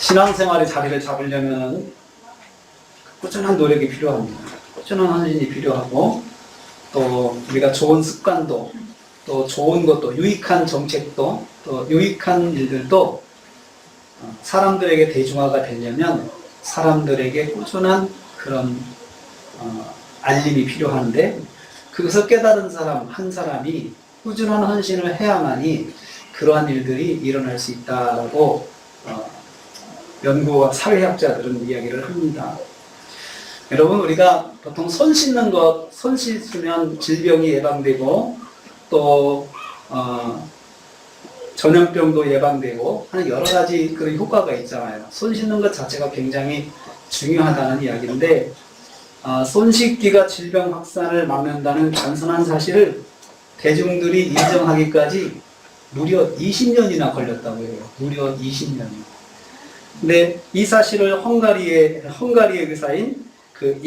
신앙생활의 자리를 잡으려면 꾸준한 노력이 필요합니다. 꾸준한 헌신이 필요하고, 또 우리가 좋은 습관도, 또 좋은 것도, 유익한 정책도, 또 유익한 일들도 사람들에게 대중화가 되려면 사람들에게 꾸준한 그런 알림이 필요한데, 그것을 깨달은 사람 한 사람이 꾸준한 헌신을 해야만이 그러한 일들이 일어날 수 있다라고 연구와 사회학자들은 이야기를 합니다. 여러분, 우리가 보통 손 씻는 것, 손 씻으면 질병이 예방되고 또 전염병도 예방되고 하는 여러 가지 그런 효과가 있잖아요. 손 씻는 것 자체가 굉장히 중요하다는 이야기인데, 손 씻기가 질병 확산을 막는다는 단순한 사실을 대중들이 인정하기까지 무려 20년이나 걸렸다고 해요. 무려 20년. 근데 이 사실을 헝가리의 의사인 그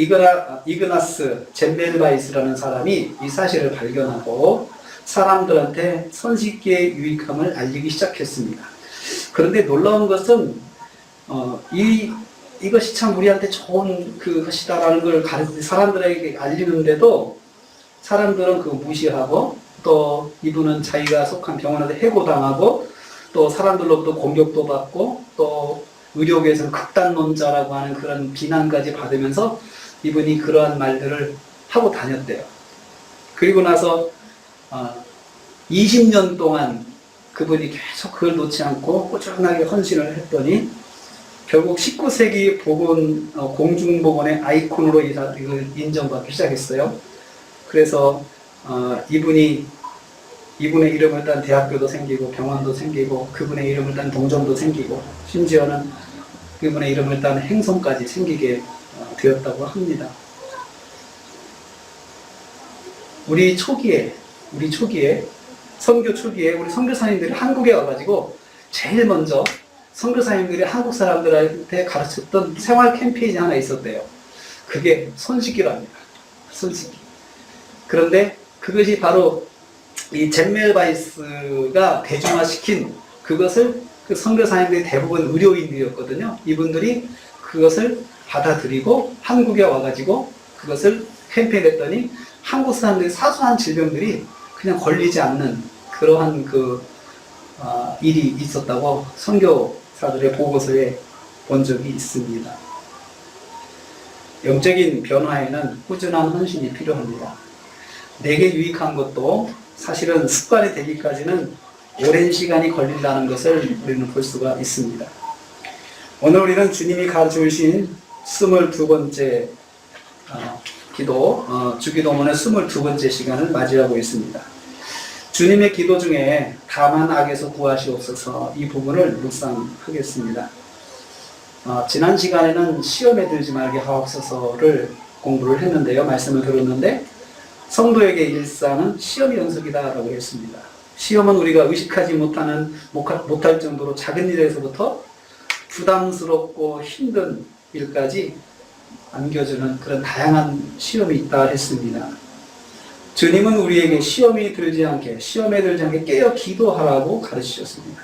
이그나스 젬벨바이스라는 사람이 이 사실을 발견하고 사람들한테 손 씻기의 유익함을 알리기 시작했습니다. 그런데 놀라운 것은 이것이 참 우리한테 좋은 것이다라는 걸 사람들에게 알리는데도 사람들은 그거 무시하고, 또 이분은 자기가 속한 병원에서 해고당하고, 또 사람들로부터 공격도 받고, 또 의료계에서는 극단론자라고 하는 그런 비난까지 받으면서 이분이 그러한 말들을 하고 다녔대요. 그리고 나서 20년 동안 그분이 계속 그걸 놓지 않고 꾸준하게 헌신을 했더니 결국 19세기 공중보건의 아이콘으로 이걸 인정받기 시작했어요. 그래서 이분의 이름을 딴 대학교도 생기고 병원도 생기고, 그분의 이름을 딴 동정도 생기고, 심지어는 그분의 이름을 딴 행성까지 생기게 되었다고 합니다. 우리 선교 초기에 우리 선교사님들이 한국에 와가지고 제일 먼저 선교사님들이 한국 사람들한테 가르쳤던 생활 캠페인이 하나 있었대요. 그게 손 씻기랍니다. 손 씻기. 그런데 그것이 바로 이 젬멜바이스가 대중화시킨 그것을 그 선교사님들이 대부분 의료인들이었거든요. 이분들이 그것을 받아들이고 한국에 와가지고 그것을 캠페인했더니 한국 사람들이 사소한 질병들이 그냥 걸리지 않는 그러한 일이 있었다고 선교사들의 보고서에 본 적이 있습니다. 영적인 변화에는 꾸준한 헌신이 필요합니다. 내게 유익한 것도 사실은 습관이 되기까지는 오랜 시간이 걸린다는 것을 우리는 볼 수가 있습니다. 오늘 우리는 주님이 가르쳐 주신 22번째 주기도문의 22번째 시간을 맞이하고 있습니다. 주님의 기도 중에 다만 악에서 구하시옵소서, 이 부분을 묵상하겠습니다. 지난 시간에는 시험에 들지 말게 하옵소서를 공부를 했는데요. 말씀을 들었는데, 성도에게 일상은 시험 연속이다라고 했습니다. 시험은 우리가 의식하지 못할 정도로 작은 일에서부터 부담스럽고 힘든 일까지 안겨주는 그런 다양한 시험이 있다 했습니다. 주님은 우리에게 시험에 들지 않게 깨어 기도하라고 가르치셨습니다.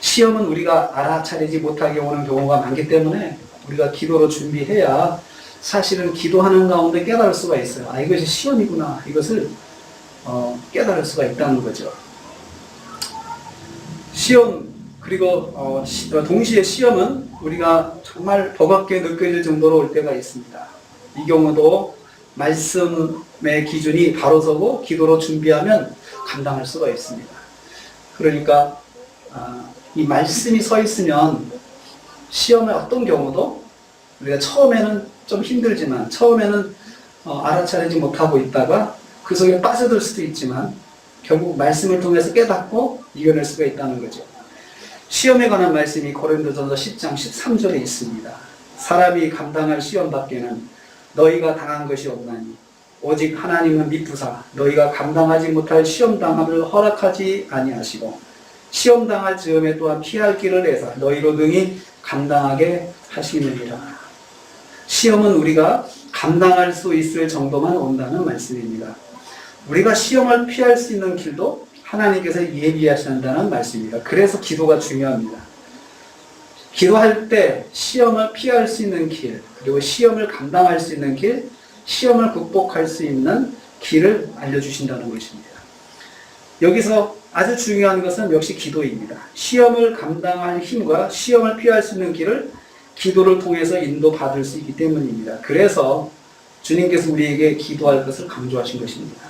시험은 우리가 알아차리지 못하게 오는 경우가 많기 때문에 우리가 기도로 준비해야 사실은 기도하는 가운데 깨달을 수가 있어요. 이것이 시험이구나. 이것을 깨달을 수가 있다는 거죠. 시험, 그리고 동시에 시험은 우리가 정말 버겁게 느껴질 정도로 올 때가 있습니다. 이 경우도 말씀의 기준이 바로 서고 기도로 준비하면 감당할 수가 있습니다. 그러니까 이 말씀이 서 있으면 시험의 어떤 경우도 우리가 처음에는 좀 힘들지만, 처음에는 알아차리지 못하고 있다가 그 속에 빠져들 수도 있지만 결국 말씀을 통해서 깨닫고 이겨낼 수가 있다는 거죠. 시험에 관한 말씀이 고린도전서 10장 13절에 있습니다. 사람이 감당할 시험 밖에는 너희가 당한 것이 없나니 오직 하나님은 미쁘사 너희가 감당하지 못할 시험당함을 허락하지 아니하시고 시험당할 즈음에 또한 피할 길을 내사 너희로 능히 감당하게 하시느니라. 시험은 우리가 감당할 수 있을 정도만 온다는 말씀입니다. 우리가 시험을 피할 수 있는 길도 하나님께서 예비하신다는 말씀입니다. 그래서 기도가 중요합니다. 기도할 때 시험을 피할 수 있는 길, 그리고 시험을 감당할 수 있는 길, 시험을 극복할 수 있는 길을 알려주신다는 것입니다. 여기서 아주 중요한 것은 역시 기도입니다. 시험을 감당할 힘과 시험을 피할 수 있는 길을 기도를 통해서 인도받을 수 있기 때문입니다. 그래서 주님께서 우리에게 기도할 것을 강조하신 것입니다.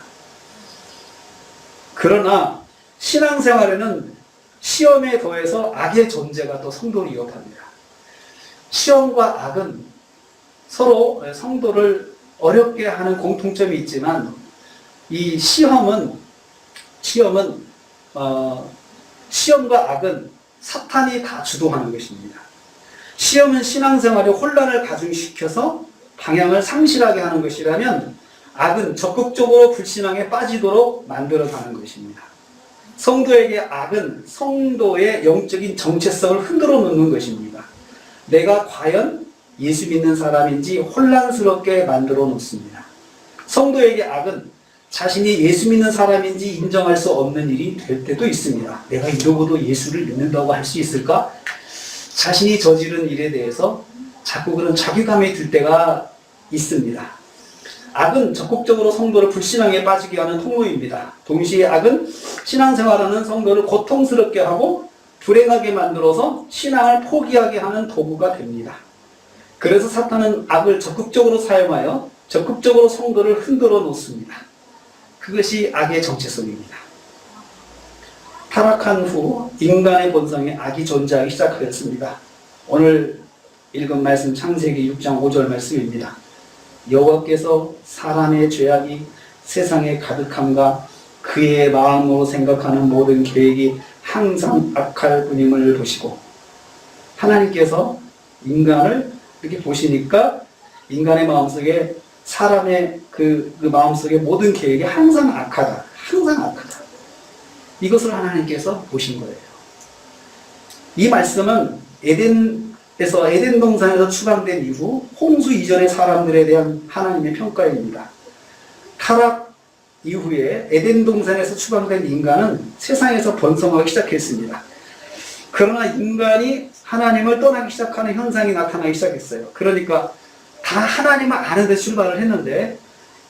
그러나 신앙생활에는 시험에 더해서 악의 존재가 또 성도를 위협합니다. 시험과 악은 서로 성도를 어렵게 하는 공통점이 있지만 이 시험과 악은 사탄이 다 주도하는 것입니다. 시험은 신앙생활에 혼란을 가중시켜서 방향을 상실하게 하는 것이라면 악은 적극적으로 불신앙에 빠지도록 만들어가는 것입니다. 성도에게 악은 성도의 영적인 정체성을 흔들어 놓는 것입니다. 내가 과연 예수 믿는 사람인지 혼란스럽게 만들어 놓습니다. 성도에게 악은 자신이 예수 믿는 사람인지 인정할 수 없는 일이 될 때도 있습니다. 내가 이러고도 예수를 믿는다고 할 수 있을까? 자신이 저지른 일에 대해서 자꾸 그런 자괴감이 들 때가 있습니다. 악은 적극적으로 성도를 불신앙에 빠지게 하는 통로입니다. 동시에 악은 신앙생활하는 성도를 고통스럽게 하고 불행하게 만들어서 신앙을 포기하게 하는 도구가 됩니다. 그래서 사탄은 악을 적극적으로 사용하여 적극적으로 성도를 흔들어 놓습니다. 그것이 악의 정체성입니다. 타락한 후 인간의 본성에 악이 존재하기 시작하였습니다. 오늘 읽은 말씀 창세기 6장 5절 말씀입니다. 여호와께서 사람의 죄악이 세상에 가득함과 그의 마음으로 생각하는 모든 계획이 항상 악할 뿐임을 보시고, 하나님께서 인간을 이렇게 보시니까 인간의 마음속에 사람의 그 마음속에 모든 계획이 항상 악하다. 항상 악하다. 이것을 하나님께서 보신 거예요. 이 말씀은 에덴 동산에서 추방된 이후 홍수 이전의 사람들에 대한 하나님의 평가입니다. 타락 이후에 에덴 동산에서 추방된 인간은 세상에서 번성하기 시작했습니다. 그러나 인간이 하나님을 떠나기 시작하는 현상이 나타나기 시작했어요. 그러니까 다 하나님을 아는 데 출발을 했는데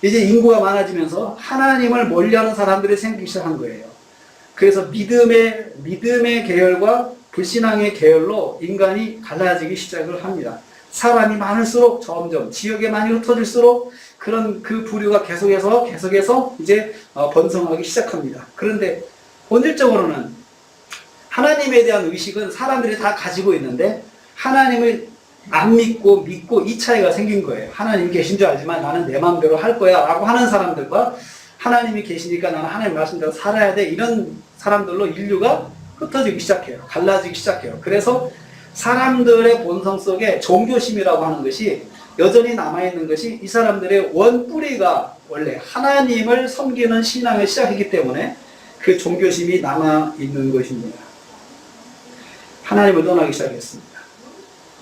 이제 인구가 많아지면서 하나님을 멀리하는 사람들이 생기기 시작한 거예요. 그래서 믿음의 계열과 불신앙의 계열로 인간이 갈라지기 시작을 합니다. 사람이 많을수록 점점 지역에 많이 흩어질수록 그런 그 부류가 계속해서 이제 번성하기 시작합니다. 그런데 본질적으로는 하나님에 대한 의식은 사람들이 다 가지고 있는데 하나님을 안 믿고 이 차이가 생긴 거예요. 하나님 계신 줄 알지만 나는 내 마음대로 할 거야 라고 하는 사람들과 하나님이 계시니까 나는 하나님 말씀대로 살아야 돼, 이런 사람들로 인류가 흩어지기 시작해요. 갈라지기 시작해요. 그래서 사람들의 본성 속에 종교심이라고 하는 것이 여전히 남아있는 것이 이 사람들의 원뿌리가 원래 하나님을 섬기는 신앙을 시작했기 때문에 그 종교심이 남아있는 것입니다. 하나님을 떠나기 시작했습니다.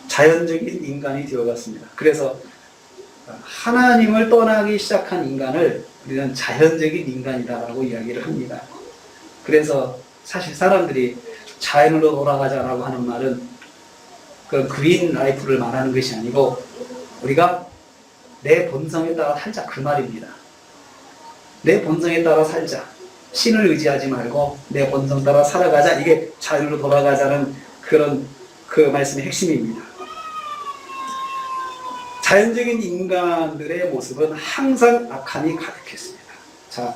자연적인 인간이 되어갔습니다. 그래서 하나님을 떠나기 시작한 인간을 우리는 자연적인 인간이다라고 이야기를 합니다. 그래서 사실 사람들이 자연으로 돌아가자라고 하는 말은 그 그린 라이프를 말하는 것이 아니고 우리가 내 본성에 따라 살자, 그 말입니다. 내 본성에 따라 살자. 신을 의지하지 말고 내 본성 따라 살아가자. 이게 자연으로 돌아가자는 그런 그 말씀의 핵심입니다. 자연적인 인간들의 모습은 항상 악함이 가득했습니다. 자,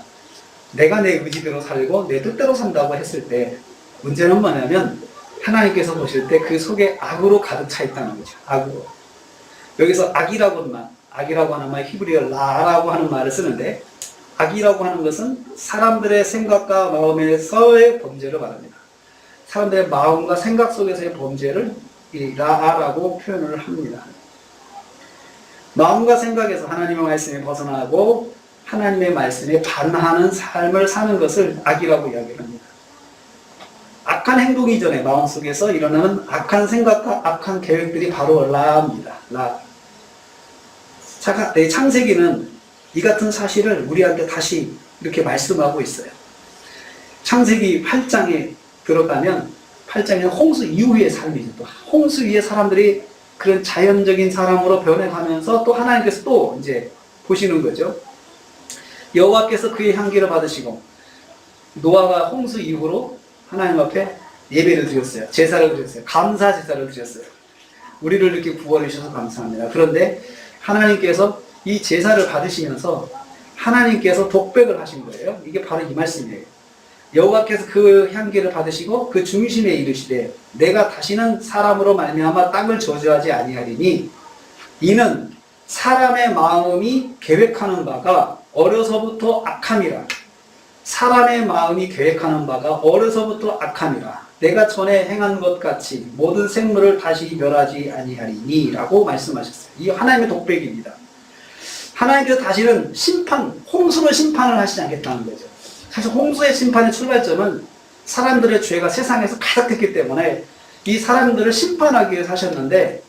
내가 내 의지대로 살고 내 뜻대로 산다고 했을 때 문제는 뭐냐면 하나님께서 보실 때 그 속에 악으로 가득 차 있다는 거죠. 악으로. 여기서 악이라고 하는 말, 히브리어 라라고 하는 말을 쓰는데, 악이라고 하는 것은 사람들의 생각과 마음에서의 범죄를 말합니다. 사람들의 마음과 생각 속에서의 범죄를 이 라라고 표현을 합니다. 마음과 생각에서 하나님의 말씀에 벗어나고 하나님의 말씀에 반하는 삶을 사는 것을 악이라고 이야기를 합니다. 악한 행동 이전에 마음속에서 일어나는 악한 생각과 악한 계획들이 바로 라입니다. 라. 창세기는 이 같은 사실을 우리한테 다시 이렇게 말씀하고 있어요. 창세기 8장에 들어가면 8장에는 홍수 이후의 삶이죠. 또 홍수 위에 사람들이 그런 자연적인 사람으로 변해가면서 또 하나님께서 또 이제 보시는 거죠. 여호와께서 그의 향기를 받으시고 노아가 홍수 이후로 하나님 앞에 예배를 드렸어요. 제사를 드렸어요. 감사 제사를 드렸어요. 우리를 이렇게 구원해 주셔서 감사합니다. 그런데 하나님께서 이 제사를 받으시면서 하나님께서 독백을 하신 거예요. 이게 바로 이 말씀이에요. 여호와께서 그 향기를 받으시고 그 중심에 이르시되 내가 다시는 사람으로 말미암아 땅을 저주하지 아니하리니 이는 사람의 마음이 계획하는 바가 어려서부터 악함이라. 사람의 마음이 계획하는 바가 어려서부터 악함이라. 내가 전에 행한 것 같이 모든 생물을 다시 멸하지 아니하리니 라고 말씀하셨어요. 이 하나님의 독백입니다. 하나님께서 다시는 홍수로 심판을 하시지 않겠다는 거죠. 사실 홍수의 심판의 출발점은 사람들의 죄가 세상에서 가득했기 때문에 이 사람들을 심판하기 위해서 하셨는데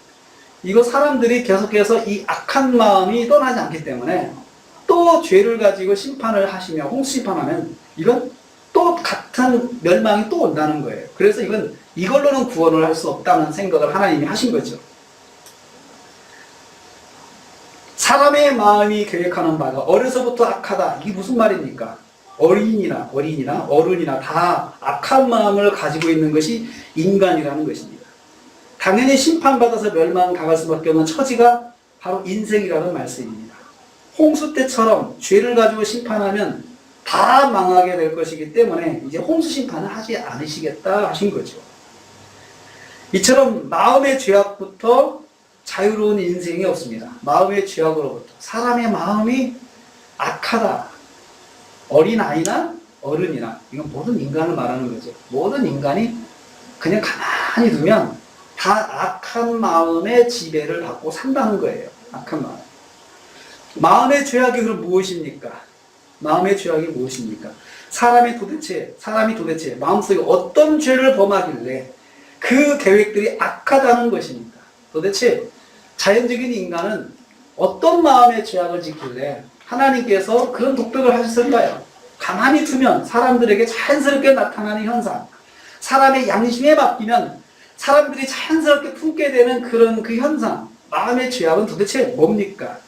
이거 사람들이 계속해서 이 악한 마음이 떠나지 않기 때문에 또 죄를 가지고 심판을 하시며 홍수 심판하면 이건 또 같은 멸망이 또 온다는 거예요. 그래서 이걸로는 구원을 할 수 없다는 생각을 하나님이 하신 거죠. 사람의 마음이 계획하는 바가 어려서부터 악하다. 이게 무슨 말입니까? 어린이나 어른이나 다 악한 마음을 가지고 있는 것이 인간이라는 것입니다. 당연히 심판받아서 멸망 당할 수밖에 없는 처지가 바로 인생이라는 말씀입니다. 홍수 때처럼 죄를 가지고 심판하면 다 망하게 될 것이기 때문에 이제 홍수 심판은 하지 않으시겠다 하신 거죠. 이처럼 마음의 죄악부터 자유로운 인생이 없습니다. 마음의 죄악으로부터 사람의 마음이 악하다. 어린아이나 어른이나 이건 모든 인간을 말하는 거죠. 모든 인간이 그냥 가만히 두면 다 악한 마음의 지배를 받고 산다는 거예요. 악한 마음. 마음의 죄악이 그럼 무엇입니까? 마음의 죄악이 무엇입니까? 사람이 도대체 마음속에 어떤 죄를 범하길래 그 계획들이 악하다는 것입니까? 도대체 자연적인 인간은 어떤 마음의 죄악을 짓길래 하나님께서 그런 독백을 하셨을까요? 가만히 두면 사람들에게 자연스럽게 나타나는 현상, 사람의 양심에 맡기면 사람들이 자연스럽게 품게 되는 그런 그 현상, 마음의 죄악은 도대체 뭡니까?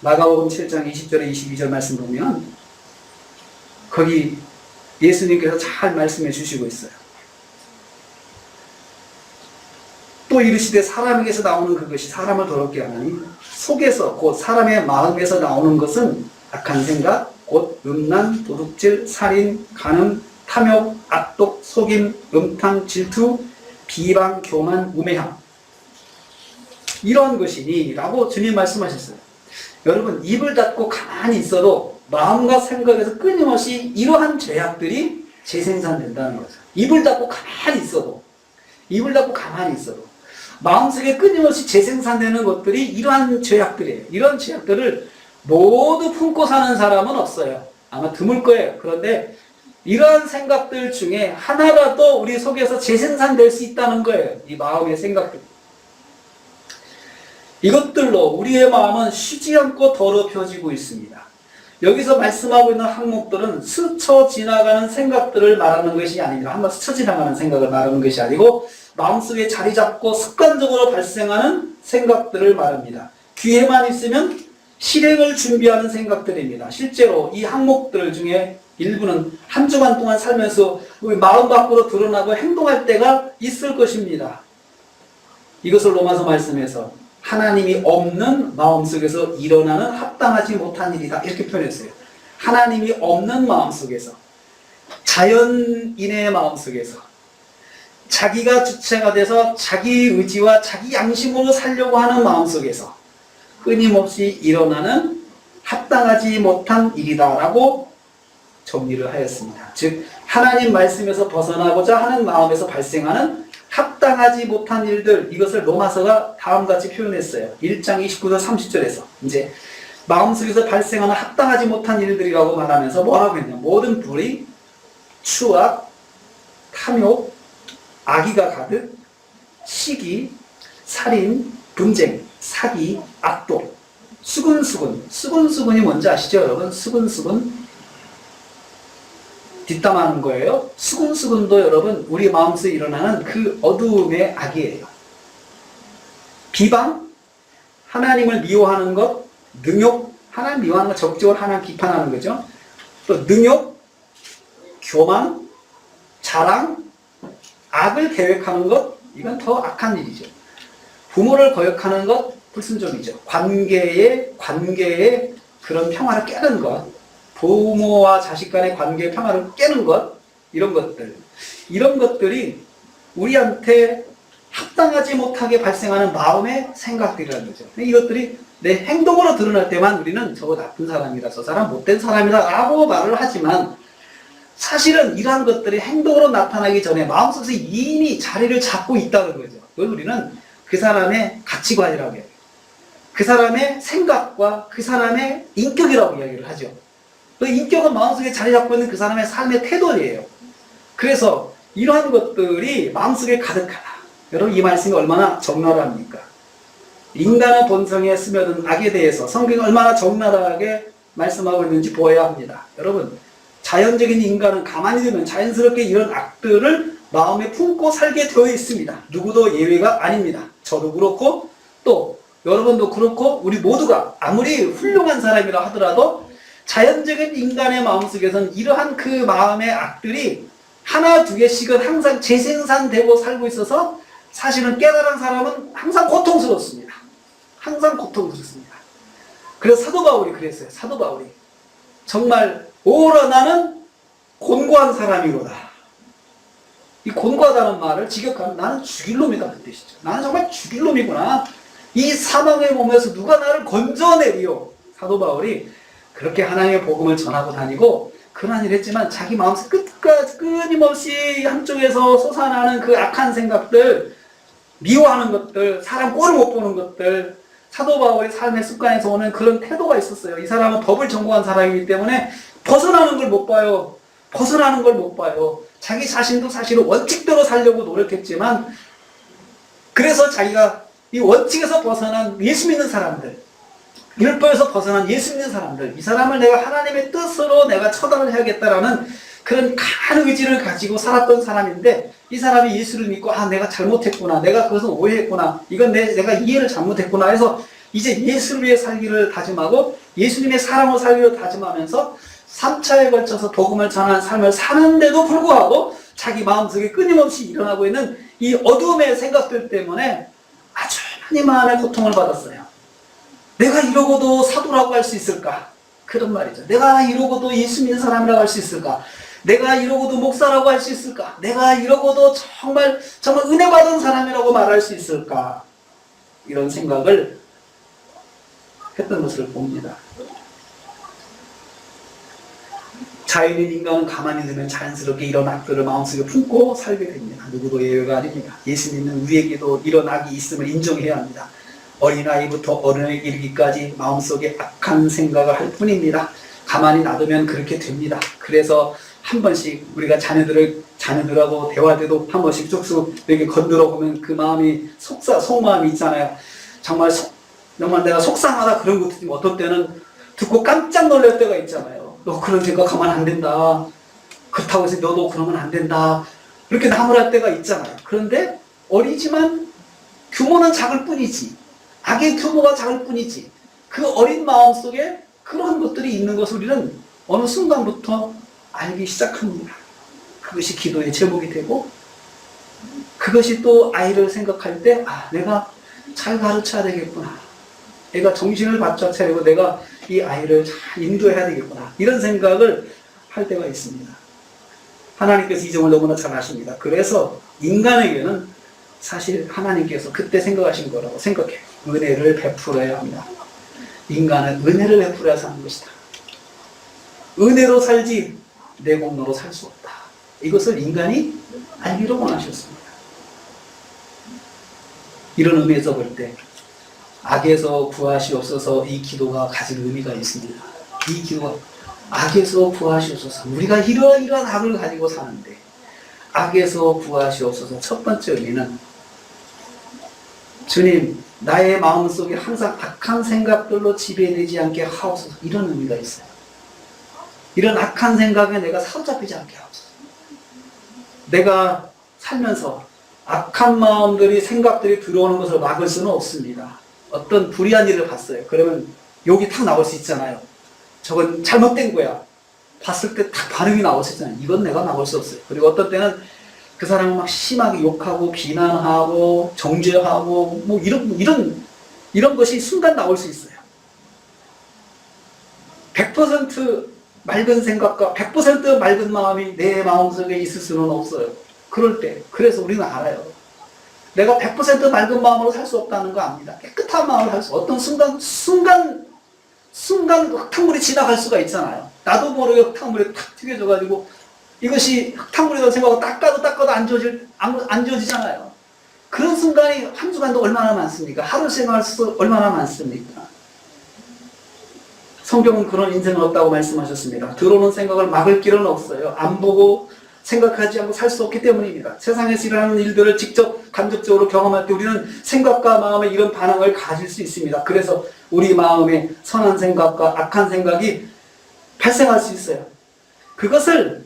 마가복음 7장 20절에 22절 말씀 보면 거기 예수님께서 잘 말씀해 주시고 있어요. 또 이르시되 사람에게서 나오는 그것이 사람을 더럽게 하나니 속에서 곧 사람의 마음에서 나오는 것은 악한 생각, 곧 음란, 도둑질, 살인, 간음, 탐욕, 악독, 속임, 음탕, 질투, 비방, 교만, 우매함 이런 것이니 라고 주님 말씀하셨어요. 여러분 입을 닫고 가만히 있어도 마음과 생각에서 끊임없이 이러한 죄악들이 재생산된다는 거죠. 입을 닫고 가만히 있어도 마음속에 끊임없이 재생산되는 것들이 이러한 죄악들이에요. 이런 죄악들을 모두 품고 사는 사람은 없어요. 아마 드물 거예요. 그런데 이러한 생각들 중에 하나라도 우리 속에서 재생산될 수 있다는 거예요. 이 마음의 생각들. 이것들로 우리의 마음은 쉬지 않고 더럽혀지고 있습니다. 여기서 말씀하고 있는 항목들은 스쳐 지나가는 생각들을 말하는 것이 아닙니다. 한번 스쳐 지나가는 생각을 말하는 것이 아니고 마음속에 자리 잡고 습관적으로 발생하는 생각들을 말합니다. 귀에만 있으면 실행을 준비하는 생각들입니다. 실제로 이 항목들 중에 일부는 한 주간 동안 살면서 마음 밖으로 드러나고 행동할 때가 있을 것입니다. 이것을 로마서 말씀에서 하나님이 없는 마음속에서 일어나는 합당하지 못한 일이다 이렇게 표현했어요. 하나님이 없는 마음속에서, 자연인의 마음속에서 자기가 주체가 돼서 자기 의지와 자기 양심으로 살려고 하는 마음속에서 끊임없이 일어나는 합당하지 못한 일이다 라고 정리를 하였습니다. 즉 하나님 말씀에서 벗어나고자 하는 마음에서 발생하는 합당하지 못한 일들, 이것을 로마서가 다음같이 표현했어요. 1장 29절 30절에서 이제 마음속에서 발생하는 합당하지 못한 일들이라고 말하면서 뭐라고 했냐, 모든 불의, 추악, 탐욕, 악의가 가득, 시기, 살인, 분쟁, 사기, 악독, 수근수근이 뭔지 아시죠 여러분? 수근수근, 뒷담하는 거예요. 수근수근도 여러분 우리 마음속에 일어나는 그 어두움의 악이에요. 비방, 하나님을 미워하는 것, 능욕, 하나님 미워하는 것, 적극적으로 하나님 비판하는 거죠. 또 능욕, 교만, 자랑, 악을 계획하는 것, 이건 더 악한 일이죠. 부모를 거역하는 것, 불순종이죠. 관계의 그런 평화를 깨는 것, 부모와 자식 간의 관계의 평화를 깨는 것, 이런 것들이 우리한테 합당하지 못하게 발생하는 마음의 생각들이라는 거죠. 이것들이 내 행동으로 드러날 때만 우리는 저 나쁜 사람이다, 저 사람 못된 사람이다 라고 말을 하지만, 사실은 이러한 것들이 행동으로 나타나기 전에 마음속에서 이미 자리를 잡고 있다는 거죠. 그걸 우리는 그 사람의 가치관이라고 해요. 그 사람의 생각과 그 사람의 인격이라고 이야기를 하죠. 그 인격은 마음속에 자리 잡고 있는 그 사람의 삶의 태도예요. 그래서 이러한 것들이 마음속에 가득하다. 여러분 이 말씀이 얼마나 적나라합니까? 인간의 본성에 스며든 악에 대해서 성경이 얼마나 적나라하게 말씀하고 있는지 보아야 합니다. 여러분 자연적인 인간은 가만히 두면 자연스럽게 이런 악들을 마음에 품고 살게 되어 있습니다. 누구도 예외가 아닙니다. 저도 그렇고 또 여러분도 그렇고 우리 모두가 아무리 훌륭한 사람이라 하더라도 자연적인 인간의 마음속에서는 이러한 그 마음의 악들이 하나 두 개씩은 항상 재생산되고 살고 있어서 사실은 깨달은 사람은 항상 고통스럽습니다. 항상 고통스럽습니다. 그래서 사도 바울이 그랬어요. 사도 바울이 정말 오라 나는 곤고한 사람이로다. 이 곤고하다는 말을 직역하면 나는 죽일 놈이다 그 뜻이죠. 나는 정말 죽일 놈이구나. 이 사망의 몸에서 누가 나를 건져내리요. 사도 바울이 그렇게 하나님의 복음을 전하고 다니고 그러한 일을 했지만 자기 마음속 끝까지 끊임없이 한쪽에서 솟아나는 그 악한 생각들, 미워하는 것들, 사람 꼴을 못 보는 것들, 사도 바울의 삶의 습관에서 오는 그런 태도가 있었어요. 이 사람은 법을 전공한 사람이기 때문에 벗어나는 걸 못 봐요. 벗어나는 걸 못 봐요. 자기 자신도 사실은 원칙대로 살려고 노력했지만 그래서 자기가 이 원칙에서 벗어난 예수 믿는 사람들, 율법에서 벗어난 예수 믿는 사람들, 이 사람을 내가 하나님의 뜻으로 내가 처단을 해야겠다라는 그런 강한 의지를 가지고 살았던 사람인데 이 사람이 예수를 믿고 내가 잘못했구나, 내가 그것을 오해했구나, 이건 내가 이해를 잘못했구나 해서 이제 예수를 위해 살기를 다짐하고 예수님의 사랑으로 살기를 다짐하면서 3차에 걸쳐서 복음을 전하는 삶을 사는데도 불구하고 자기 마음속에 끊임없이 일어나고 있는 이 어둠의 생각들 때문에 아주 많이 고통을 받았어요. 내가 이러고도 사도라고 할 수 있을까? 그런 말이죠. 내가 이러고도 예수 믿는 사람이라고 할 수 있을까? 내가 이러고도 목사라고 할 수 있을까? 내가 이러고도 정말 은혜 받은 사람이라고 말할 수 있을까? 이런 생각을 했던 것을 봅니다. 자연인 인간은 가만히 두면 자연스럽게 이런 악들을 마음속에 품고 살게 됩니다. 누구도 예외가 아닙니다. 예수 믿는 우리에게도 이런 악이 있음을 인정해야 합니다. 어린아이부터 어른에 이르기까지 마음속에 악한 생각을 할 뿐입니다. 가만히 놔두면 그렇게 됩니다. 그래서 한 번씩 우리가 자녀들하고 대화돼도 한 번씩 쑥쑥 이렇게 건드려 보면 그 마음이 속마음이 있잖아요. 정말 내가 속상하다 그런 것도 있지만 어떤 때는 듣고 깜짝 놀랄 때가 있잖아요. 너 그런 생각하면 안 된다. 그렇다고 해서 너도 그러면 안 된다. 이렇게 나무랄 때가 있잖아요. 그런데 어리지만 규모는 작을 뿐이지. 악의 규모가 작을 뿐이지. 그 어린 마음 속에 그런 것들이 있는 것을 우리는 어느 순간부터 알기 시작합니다. 그것이 기도의 제목이 되고 그것이 또 아이를 생각할 때 내가 잘 가르쳐야 되겠구나. 내가 정신을 바짝 차리고 내가 이 아이를 잘 인도해야 되겠구나. 이런 생각을 할 때가 있습니다. 하나님께서 이 점을 너무나 잘 아십니다. 그래서 인간에게는 사실 하나님께서 그때 생각하신 거라고 생각해요. 은혜를 베풀어야 합니다. 인간은 은혜를 베풀어야 사는 것이다. 은혜로 살지 내 공로로 살 수 없다. 이것을 인간이 알기로 원하셨습니다. 이런 의미에서 볼 때 악에서 구하시옵소서 이 기도가 가진 의미가 있습니다. 이 기도가 악에서 구하시옵소서. 우리가 이러한 악을 가지고 사는데 악에서 구하시옵소서. 첫 번째 의미는 주님 나의 마음속에 항상 악한 생각들로 지배되지 않게 하옵소서. 이런 의미가 있어요. 이런 악한 생각에 내가 사로잡히지 않게 하옵소서. 내가 살면서 악한 마음들이, 생각들이 들어오는 것을 막을 수는 없습니다. 어떤 불의한 일을 봤어요. 그러면 욕이 탁 나올 수 있잖아요. 저건 잘못된 거야. 봤을 때 탁 반응이 나올 수 있잖아요. 이건 내가 막을 수 없어요. 그리고 어떤 때는 그 사람을 막 심하게 욕하고 비난하고 정죄하고 뭐 이런 것이 순간 나올 수 있어요. 100% 맑은 생각과 100% 맑은 마음이 내 마음속에 있을 수는 없어요. 그럴 때. 그래서 우리는 알아요. 내가 100% 맑은 마음으로 살 수 없다는 거 압니다. 깨끗한 마음으로 살 수, 어떤 순간 흙탕물이 지나갈 수가 있잖아요. 나도 모르게 흙탕물이 탁 튀겨져가지고 이것이 흙탕물이라고 생각하고 닦아도 안 지워지잖아요. 그런 순간이 한 주간도 얼마나 많습니까? 하루 생활 수 얼마나 많습니까? 성경은 그런 인생은 없다고 말씀하셨습니다. 들어오는 생각을 막을 길은 없어요. 안 보고 생각하지 않고 살 수 없기 때문입니다. 세상에서 일어나는 일들을 직접 간접적으로 경험할 때 우리는 생각과 마음에 이런 반응을 가질 수 있습니다. 그래서 우리 마음에 선한 생각과 악한 생각이 발생할 수 있어요. 그것을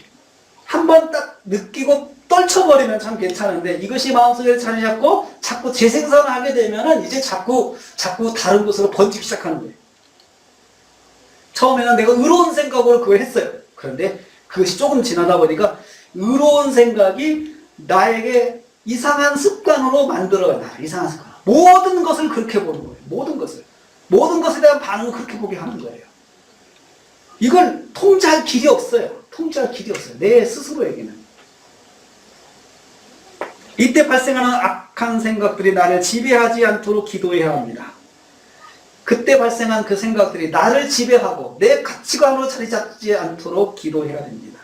한번 딱 느끼고 떨쳐버리면 참 괜찮은데, 이것이 마음속에 자리 잡고 자꾸 재생산을 하게 되면은 이제 자꾸 다른 곳으로 번지기 시작하는 거예요. 처음에는 내가 의로운 생각으로 그걸 했어요. 그런데 그것이 조금 지나다 보니까 의로운 생각이 나에게 이상한 습관으로 만들어요. 이상한 습관. 모든 것을 그렇게 보는 거예요. 모든 것에 대한 반응을 그렇게 보게 하는 거예요. 이걸 통제할 길이 없어요. 내 스스로에게는. 이때 발생하는 악한 생각들이 나를 지배하지 않도록 기도해야 합니다. 그때 발생한 그 생각들이 나를 지배하고 내 가치관으로 자리 잡지 않도록 기도해야 됩니다.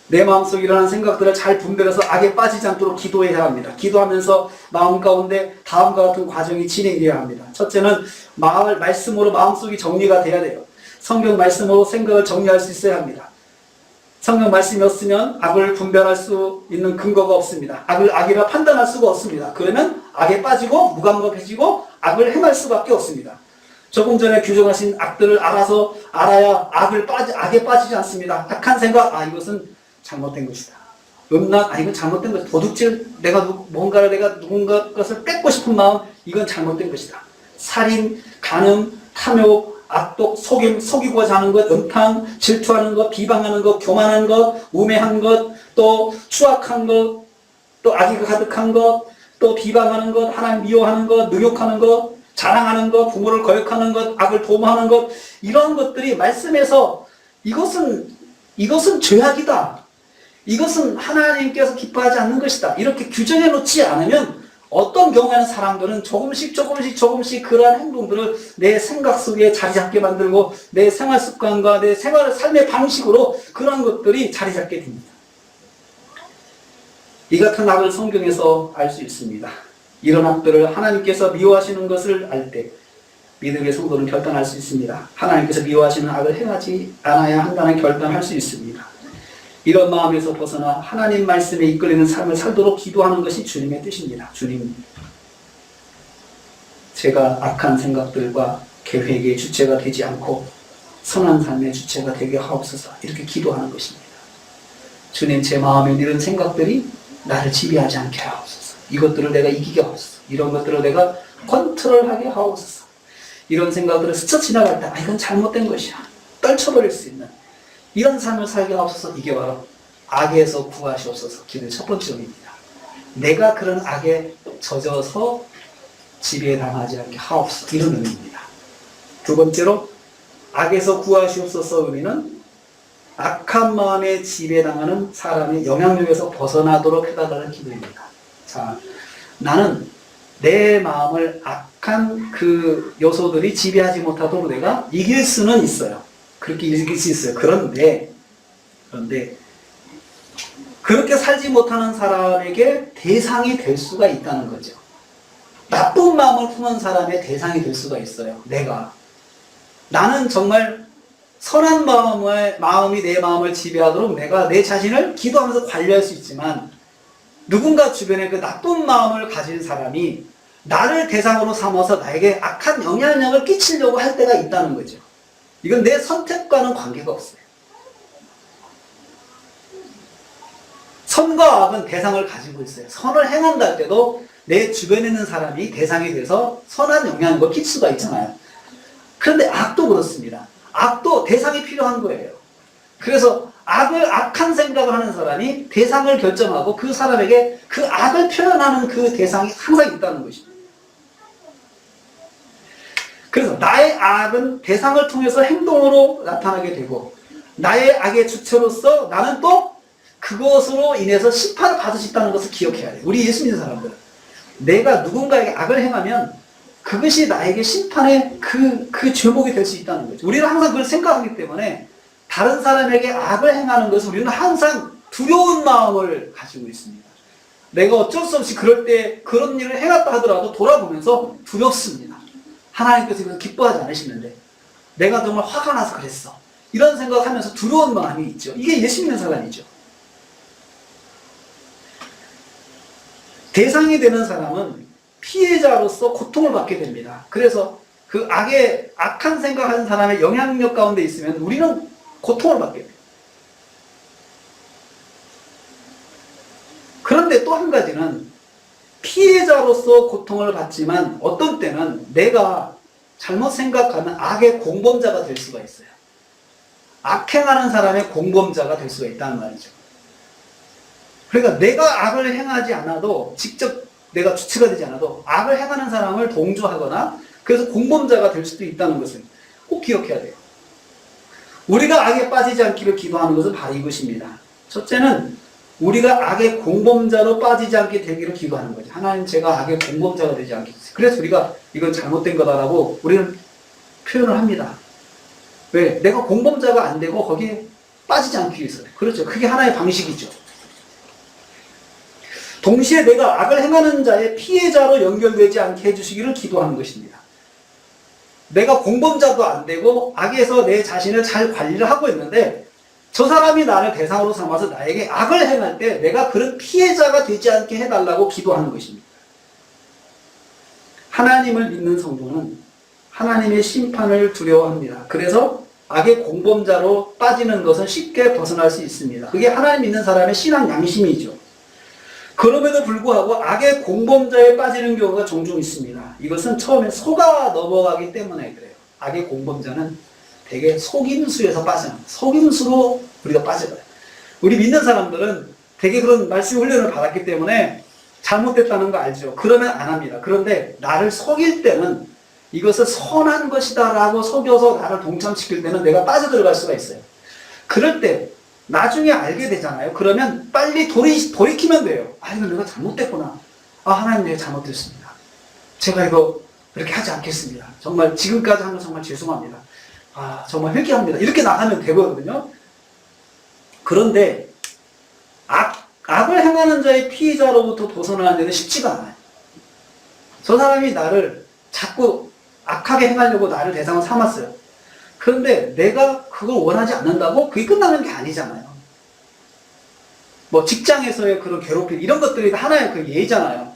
내 마음속에 일어나는 생각들을 잘 분별해서 악에 빠지지 않도록 기도해야 합니다. 기도하면서 마음 가운데 다음과 같은 과정이 진행되어야 합니다. 첫째는 말씀으로 마음속이 정리가 돼야 돼요. 성경 말씀으로 생각을 정리할 수 있어야 합니다. 성경 말씀이 없으면 악을 분별할 수 있는 근거가 없습니다. 악을 악이라 판단할 수가 없습니다. 그러면 악에 빠지고 무감각해지고 악을 행할 수밖에 없습니다. 조금 전에 규정하신 악들을 알아야 악에 빠지지 않습니다. 악한 생각, 이것은 잘못된 것이다. 음란, 이건 잘못된 것이다. 도둑질, 내가 누군가 것을 뺏고 싶은 마음, 이건 잘못된 것이다. 살인, 간음, 탐욕, 악독, 속이고자 하는 것, 음탕, 질투하는 것, 비방하는 것, 교만한 것, 우매한 것, 또 추악한 것, 또 악이 가득한 것, 또 비방하는 것, 하나님 미워하는 것, 능욕하는 것, 자랑하는 것, 부모를 거역하는 것, 악을 도모하는 것, 이런 것들이 말씀에서 이것은 죄악이다. 이것은 하나님께서 기뻐하지 않는 것이다. 이렇게 규정해 놓지 않으면 어떤 경우에는 사람들은 조금씩 그러한 행동들을 내 생각 속에 자리 잡게 만들고 내 생활 습관과 내 삶의 방식으로 그런 것들이 자리 잡게 됩니다. 이 같은 악을 성경에서 알 수 있습니다. 이런 악들을 하나님께서 미워하시는 것을 알 때 믿음의 성도는 결단할 수 있습니다. 하나님께서 미워하시는 악을 행하지 않아야 한다는 결단할 수 있습니다. 이런 마음에서 벗어나 하나님 말씀에 이끌리는 삶을 살도록 기도하는 것이 주님의 뜻입니다. 주님, 제가 악한 생각들과 계획의 주체가 되지 않고 선한 삶의 주체가 되게 하옵소서. 이렇게 기도하는 것입니다. 주님, 제 마음에 이런 생각들이 나를 지배하지 않게 하옵소서. 이것들을 내가 이기게 하옵소서. 이런 것들을 내가 컨트롤하게 하옵소서. 이런 생각들을 스쳐 지나갈 때 이건 잘못된 것이야. 떨쳐버릴 수 있는 이런 삶을 살게 하옵소서. 이게 바로 악에서 구하시옵소서. 기도의 첫 번째 의미입니다. 내가 그런 악에 젖어서 지배당하지 않게 하옵소서. 이런 의미입니다. 두 번째로 악에서 구하시옵소서 의미는 악한 마음에 지배당하는 사람의 영향력에서 벗어나도록 해달라는 기도입니다. 자, 나는 내 마음을 악한 그 요소들이 지배하지 못하도록 내가 이길 수는 있어요. 그렇게 이길 수 있어요. 그런데 그렇게 살지 못하는 사람에게 대상이 될 수가 있다는 거죠. 나쁜 마음을 품은 사람의 대상이 될 수가 있어요. 나는 정말 선한 마음이 내 마음을 지배하도록 내가 내 자신을 기도하면서 관리할 수 있지만 누군가 주변에 그 나쁜 마음을 가진 사람이 나를 대상으로 삼아서 나에게 악한 영향력을 끼치려고 할 때가 있다는 거죠. 이건 내 선택과는 관계가 없어요. 선과 악은 대상을 가지고 있어요. 선을 행한다 할 때도 내 주변에 있는 사람이 대상이 돼서 선한 영향을 끼칠 수가 있잖아요. 그런데 악도 그렇습니다. 악도 대상이 필요한 거예요. 그래서 악한 생각을 하는 사람이 대상을 결정하고 그 사람에게 그 악을 표현하는 그 대상이 항상 있다는 것입니다. 그래서 나의 악은 대상을 통해서 행동으로 나타나게 되고 나의 악의 주체로서 나는 또 그것으로 인해서 심판을 받을 수 있다는 것을 기억해야 돼요. 우리 예수 믿는 사람들은 내가 누군가에게 악을 행하면 그것이 나에게 심판의 그 죄목이 될 수 있다는 거죠. 우리는 항상 그걸 생각하기 때문에 다른 사람에게 악을 행하는 것을 우리는 항상 두려운 마음을 가지고 있습니다. 내가 어쩔 수 없이 그럴 때 그런 일을 해갔다 하더라도 돌아보면서 두렵습니다. 하나님께서 이것을 기뻐하지 않으시는데 내가 정말 화가 나서 그랬어. 이런 생각하면서 두려운 마음이 있죠. 이게 예수 믿는 사람이죠. 대상이 되는 사람은 피해자로서 고통을 받게 됩니다. 그래서 그 악한 생각하는 사람의 영향력 가운데 있으면 우리는 고통을 받게 돼요. 그런데 또 한 가지는 피해자로서 고통을 받지만 어떤 때는 내가 잘못 생각하는 악의 공범자가 될 수가 있어요. 악행하는 사람의 공범자가 될 수가 있다는 말이죠. 그러니까 내가 악을 행하지 않아도 직접 내가 주체가 되지 않아도 악을 행하는 사람을 동조하거나 그래서 공범자가 될 수도 있다는 것을 꼭 기억해야 돼요. 우리가 악에 빠지지 않기를 기도하는 것은 바로 이것입니다. 첫째는 우리가 악의 공범자로 빠지지 않게 되기를 기도하는 거죠. 하나님 제가 악의 공범자가 되지 않게 해주세요. 그래서 우리가 이건 잘못된 거다라고 우리는 표현을 합니다. 왜? 내가 공범자가 안 되고 거기에 빠지지 않기 위해서. 그렇죠. 그게 하나의 방식이죠. 동시에 내가 악을 행하는 자의 피해자로 연결되지 않게 해주시기를 기도하는 것입니다. 내가 공범자도 안 되고 악에서 내 자신을 잘 관리를 하고 있는데 저 사람이 나를 대상으로 삼아서 나에게 악을 행할 때 내가 그런 피해자가 되지 않게 해달라고 기도하는 것입니다. 하나님을 믿는 성도는 하나님의 심판을 두려워합니다. 그래서 악의 공범자로 빠지는 것은 쉽게 벗어날 수 있습니다. 그게 하나님 믿는 사람의 신앙 양심이죠. 그럼에도 불구하고 악의 공범자에 빠지는 경우가 종종 있습니다. 이것은 처음에 속아 넘어가기 때문에 그래요. 악의 공범자는 되게 속임수에서 빠져요. 속임수로 우리가 빠져요. 우리 믿는 사람들은 되게 그런 말씀 훈련을 받았기 때문에 잘못됐다는 거 알죠. 그러면 안 합니다. 그런데 나를 속일 때는 이것을 선한 것이다 라고 속여서 나를 동참시킬 때는 내가 빠져들어갈 수가 있어요. 그럴 때 나중에 알게 되잖아요. 그러면 빨리 돌이키면 돼요. 아, 이거 내가 잘못됐구나. 아, 하나님 내가 잘못됐습니다. 제가 이거 그렇게 하지 않겠습니다. 정말 지금까지 한 건 정말 죄송합니다. 아, 정말 회개합니다. 이렇게 나가면 되거든요. 그런데 악을 행하는 자의 피해자로부터 벗어나는 데는 쉽지가 않아요. 저 사람이 나를 자꾸 악하게 행하려고 나를 대상으로 삼았어요. 그런데 내가 그걸 원하지 않는다고 그게 끝나는 게 아니잖아요. 뭐 직장에서의 그런 괴롭힘 이런 것들이 하나의 그 예잖아요.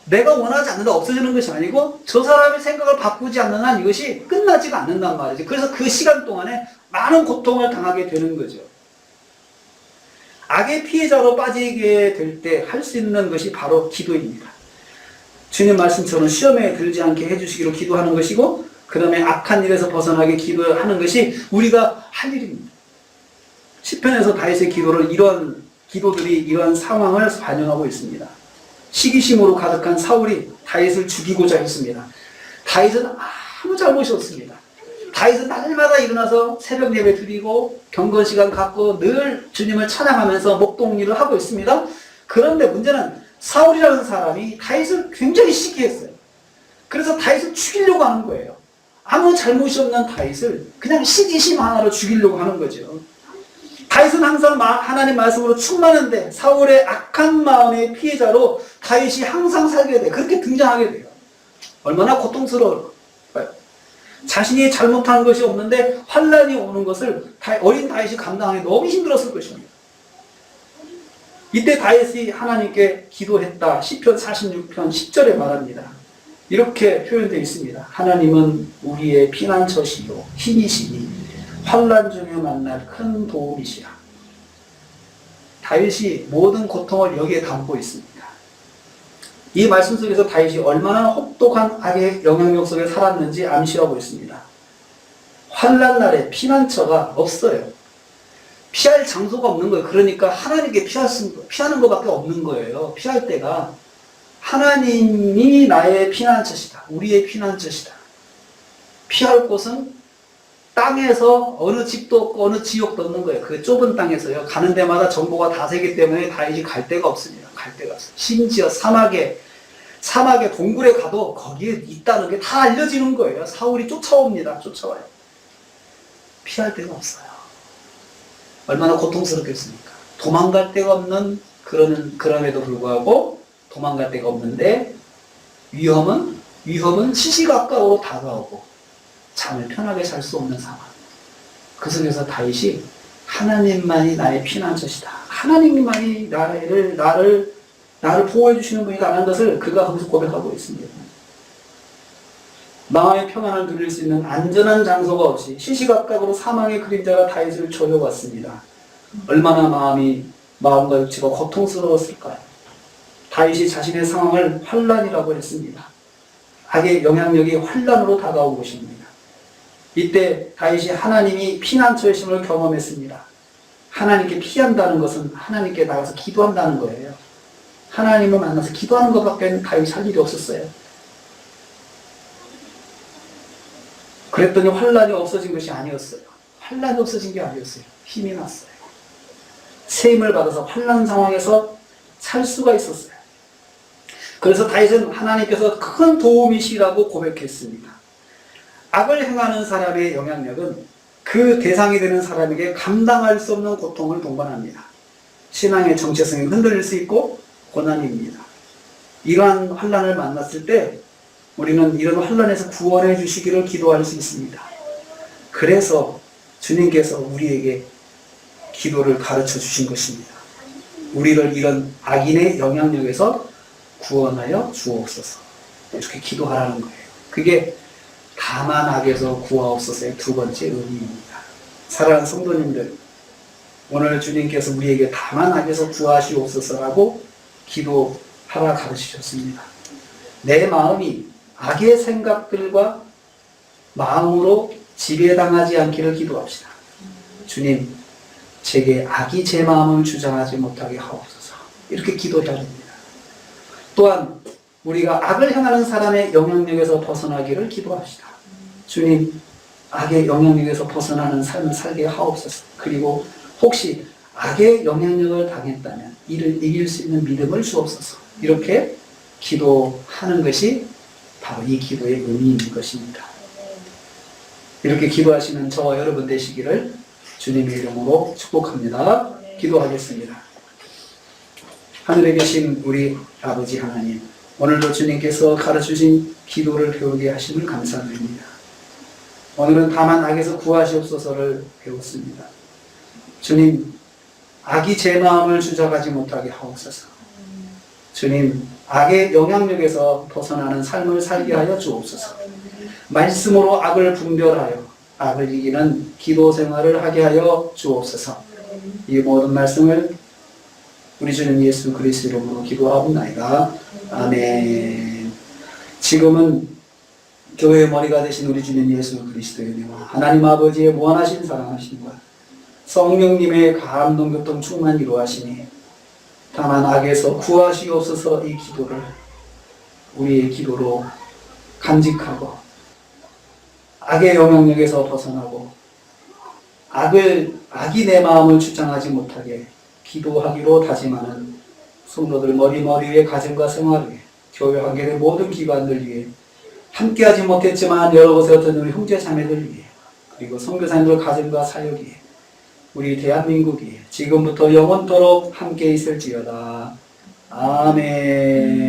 내가 원하지 않는다 없어지는 것이 아니고 저 사람의 생각을 바꾸지 않는 한 이것이 끝나지가 않는단 말이죠. 그래서 그 시간 동안에 많은 고통을 당하게 되는 거죠. 악의 피해자로 빠지게 될 때 할 수 있는 것이 바로 기도입니다. 주님 말씀처럼 시험에 들지 않게 해주시기로 기도하는 것이고 그 다음에 악한 일에서 벗어나게 기도하는 것이 우리가 할 일입니다. 시편에서 다윗의 기도를 이런 기도들이 이러한 상황을 반영하고 있습니다. 시기심으로 가득한 사울이 다윗을 죽이고자 했습니다. 다윗은 아무 잘못이 없습니다. 다윗은 날마다 일어나서 새벽 예배 드리고 경건 시간 갖고 늘 주님을 찬양하면서 목동일을 하고 있습니다. 그런데 문제는 사울이라는 사람이 다윗을 굉장히 시기했어요. 그래서 다윗을 죽이려고 하는 거예요. 아무 잘못이 없는 다윗을 그냥 시기심 하나로 죽이려고 하는 거죠. 다윗은 항상 하나님 말씀으로 충만한데 사울의 악한 마음의 피해자로 다윗이 항상 살게 돼요. 그렇게 등장하게 돼요. 얼마나 고통스러울까요? 자신이 잘못한 것이 없는데 환난이 오는 것을 어린 다윗이 감당하기 너무 힘들었을 것입니다. 이때 다윗이 하나님께 기도했다. 시편 46편 10절에 말합니다. 이렇게 표현되어 있습니다. 하나님은 우리의 피난처시요 힘이시니 환난 중에 만날 큰 도움이시라. 다윗이 모든 고통을 여기에 담고 있습니다. 이 말씀 속에서 다윗이 얼마나 혹독한 악의 영향력 속에 살았는지 암시하고 있습니다. 환난 날에 피난처가 없어요. 피할 장소가 없는 거예요. 그러니까 하나님께 피하는 것밖에 없는 거예요. 피할 때가 하나님이 나의 피난처시다. 우리의 피난처시다. 피할 곳은 땅에서 어느 집도 없고 어느 지역도 없는 거예요. 그 좁은 땅에서요. 가는 데마다 정보가 다 새기 때문에 다윗이 갈 데가 없습니다. 갈 데가 없어요. 심지어 사막에 동굴에 가도 거기에 있다는 게 다 알려지는 거예요. 사울이 쫓아옵니다. 쫓아와요. 피할 데가 없어요. 얼마나 고통스럽겠습니까? 도망갈 데가 없는 그럼에도 불구하고 도망갈 데가 없는데 위험은 시시각각으로 다가오고 잠을 편하게 잘 수 없는 상황. 그 속에서 다윗이 하나님만이 나의 피난처시다. 하나님만이 나를 보호해 주시는 분이라는 것을 그가 거기서 고백하고 있습니다. 마음의 평안을 누릴 수 있는 안전한 장소가 없이 시시각각으로 사망의 그림자가 다윗을 조여왔습니다. 얼마나 마음과 육체가 고통스러웠을까요? 다윗이 자신의 상황을 환난이라고 했습니다. 악의 영향력이 환난으로 다가오고 있습니다. 이때 다윗이 하나님이 피난처이심을 경험했습니다. 하나님께 피한다는 것은 하나님께 나가서 기도한다는 거예요. 하나님을 만나서 기도하는 것밖에 다윗이 할 일이 없었어요. 그랬더니 환난이 없어진 것이 아니었어요. 환난이 없어진 게 아니었어요. 힘이 났어요. 세임을 받아서 환난 상황에서 살 수가 있었어요. 그래서 다윗은 하나님께서 큰 도움이시라고 고백했습니다. 악을 행하는 사람의 영향력은 그 대상이 되는 사람에게 감당할 수 없는 고통을 동반합니다. 신앙의 정체성이 흔들릴 수 있고 고난입니다. 이러한 환난을 만났을 때 우리는 이런 환난에서 구원해 주시기를 기도할 수 있습니다. 그래서 주님께서 우리에게 기도를 가르쳐 주신 것입니다. 우리를 이런 악인의 영향력에서 구원하여 주옵소서. 이렇게 기도하라는 거예요. 그게 다만 악에서 구하옵소서의 두 번째 의미입니다. 사랑하는 성도님들, 오늘 주님께서 우리에게 다만 악에서 구하시옵소서라고 기도하라 가르치셨습니다. 내 마음이 악의 생각들과 마음으로 지배당하지 않기를 기도합시다. 주님, 제게 악이 제 마음을 주장하지 못하게 하옵소서. 이렇게 기도해야 됩니다. 또한 우리가 악을 행하는 사람의 영향력에서 벗어나기를 기도합시다. 주님, 악의 영향력에서 벗어나는 삶을 살게 하옵소서. 그리고 혹시 악의 영향력을 당했다면 이를 이길 수 있는 믿음을 주옵소서. 이렇게 기도하는 것이 바로 이 기도의 의미인 것입니다. 이렇게 기도하시는 저와 여러분 되시기를 주님의 이름으로 축복합니다. 기도하겠습니다. 하늘에 계신 우리 아버지 하나님, 오늘도 주님께서 가르쳐주신 기도를 배우게 하심을 감사드립니다. 오늘은 다만 악에서 구하시옵소서를 배웠습니다. 주님, 악이 제 마음을 주장하지 못하게 하옵소서. 주님, 악의 영향력에서 벗어나는 삶을 살게 하여 주옵소서. 말씀으로 악을 분별하여 악을 이기는 기도 생활을 하게 하여 주옵소서. 이 모든 말씀을 우리 주님 예수 그리스도 이름으로 기도하옵나이다. 아멘. 지금은 교회의 머리가 되신 우리 주님 예수 그리스도의 은혜와 하나님 아버지의 무한하신 사랑하심과 성령님의 감동 교통 충만 이루하시니 다만 악에서 구하시옵소서 이 기도를 우리의 기도로 간직하고 악의 영향력에서 벗어나고 악이 내 마음을 주장하지 못하게 기도하기로 다짐하는 성도들 머리 위에 가정과 생활 위에 교회 관계의 모든 기관들 위해 함께하지 못했지만 여러 곳에 어떤 우리 형제 자매들 위해 그리고 선교사님들 가정과 사역 위해 우리 대한민국 위해 지금부터 영원토록 함께 있을지어다. 아멘.